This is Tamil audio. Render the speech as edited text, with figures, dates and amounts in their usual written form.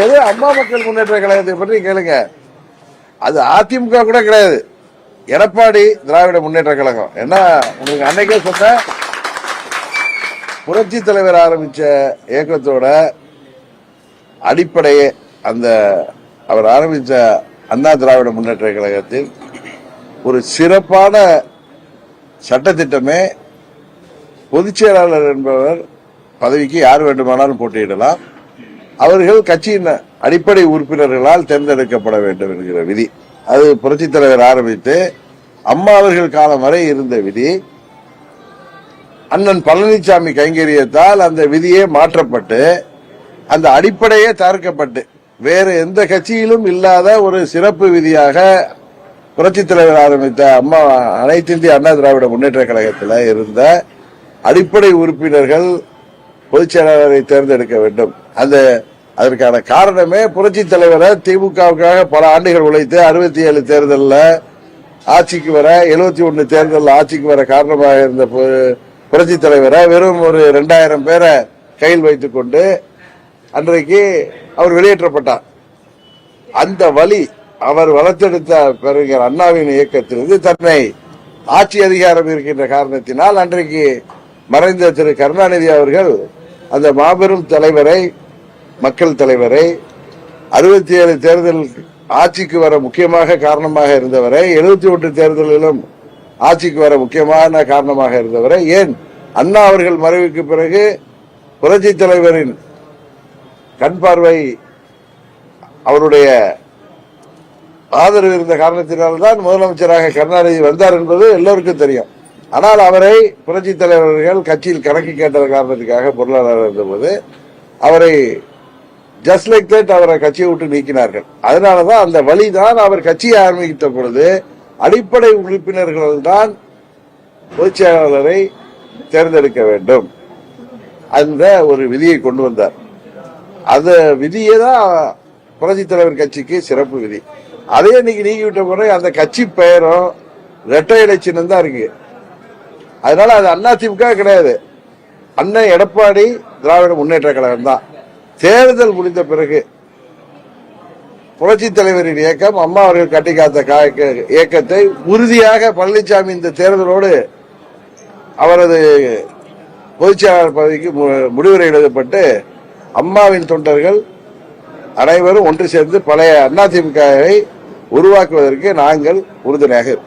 போது அம்மா மக்கள் முன்னேற்ற கழகத்தை பற்றி கேளுங்க. அது அதிமுக கூட கிடையாது, எடப்பாடி திராவிட முன்னேற்ற கழகம். ஏன்னா உங்களுக்கு அன்னைக்கே சொன்ன புரட்சி தலைவர் ஆரம்பிச்ச இயக்கத்தோட அடிப்படையே அந்த அவர் ஆரம்பிச்ச அண்ணா திராவிட முன்னேற்ற கழகத்தில் ஒரு சிறப்பான சட்டத்திட்டமே பொதுச் செயலாளர் என்பவர் பதவிக்கு யார் வேண்டுமானாலும் போட்டியிடலாம், அவர்கள் கட்சியின் அடிப்படை உறுப்பினர்களால் தேர்ந்தெடுக்கப்பட வேண்டும் என்கிற விதி. அது புரட்சி தலைவர் ஆரம்பித்து அம்மா அவர்கள் காலம் வரை இருந்த விதி. அண்ணன் பழனிசாமி கைங்கரியத்தால் அந்த விதியே மாற்றப்பட்டு அந்த அடிப்படையே தகர்க்கப்பட்டு வேறு எந்த கட்சியிலும் இல்லாத ஒரு சிறப்பு விதியாக புரட்சி தலைவர் ஆரம்பித்த அம்மா அனைத்து இந்திய அண்ணா திராவிட முன்னேற்ற கழகத்தில் இருந்த அடிப்படை உறுப்பினர்கள் பொதுச் செயலாளரை தேர்ந்தெடுக்க வேண்டும். அதற்கான காரணமே புரட்சி தலைவரை திமுகவுக்காக பல ஆண்டுகள் உழைத்து 67 தேர்தலில் ஆட்சிக்கு வர 71 தேர்தலில் ஆட்சிக்கு வர காரணமாக இருந்த புரட்சி தலைவரை வெறும் ஒரு 2000 பேரை கையில் வைத்துக் கொண்டு அன்றைக்கு அவர் வெளியேற்றப்பட்டார். அந்த வழி அவர் வளர்த்தெடுத்த பெருங்கர் அண்ணாவின் இயக்கத்திலிருந்து தன்னை ஆட்சி அதிகாரம் இருக்கின்ற காரணத்தினால் அன்றைக்கு மறைந்த திரு கருணாநிதி அவர்கள் அந்த மாபெரும் தலைவரை, மக்கள் தலைவரை 67 தேர்தல் ஆட்சிக்கு வர முக்கியமாக காரணமாக இருந்தவரை, 71 தேர்தலிலும் ஆட்சிக்கு வர முக்கியமான காரணமாக இருந்தவரை, ஏன் அண்ணா அவர்கள் மறைவுக்கு பிறகு புரட்சி தலைவரின் கண் பார்வை அவருடைய ஆதரவு இருந்த காரணத்தினால்தான் முதலமைச்சராக கருணாநிதி வந்தார் என்பது எல்லோருக்கும் தெரியும். ஆனால் அவரை புரட்சி தலைவர்கள் கட்சியில் கணக்கு கேட்ட காரணத்துக்காக பொருளாளர் இருந்தபோது அவரை ஜஸ்ட் லைக் தட் அவரை கட்சியை விட்டு நீக்கினார்கள். அதனாலதான் அந்த வழிதான் அவர் கட்சியை ஆரம்பித்த பொழுது அடிப்படை உறுப்பினர்கள் தான் பொதுச் செயலாளரை தேர்ந்தெடுக்க வேண்டும் அந்த ஒரு விதியை கொண்டு வந்தார். அந்த விதியே தான் புரட்சி தலைவர் கட்சிக்கு சிறப்பு விதி. அதே இன்னைக்கு நீக்கிவிட்ட பிறகு அந்த கட்சி பெயரும் இரட்டை இலை சின்னம் தான் இருக்கு. அதனால அது அதிமுக கிடையாது, அண்ணன் எடப்பாடி திராவிட முன்னேற்ற கழகம் தான். தேர்தல் முடிந்த பிறகு புரட்சி தலைவரின் இயக்கம் அம்மா அவர்கள் கட்டி காத்த இயக்கத்தை உறுதியாக பழனிசாமி இந்த தேர்தலோடு அவரது பொதுச் செயலாளர் பதவிக்கு முடிவுரை எழுதப்பட்டு அம்மாவின் தொண்டர்கள் அனைவரும் ஒன்று சேர்ந்து பழைய அதிமுகவை உருவாக்குவதற்கு நாங்கள் உறுதுணையாக இருப்போம்.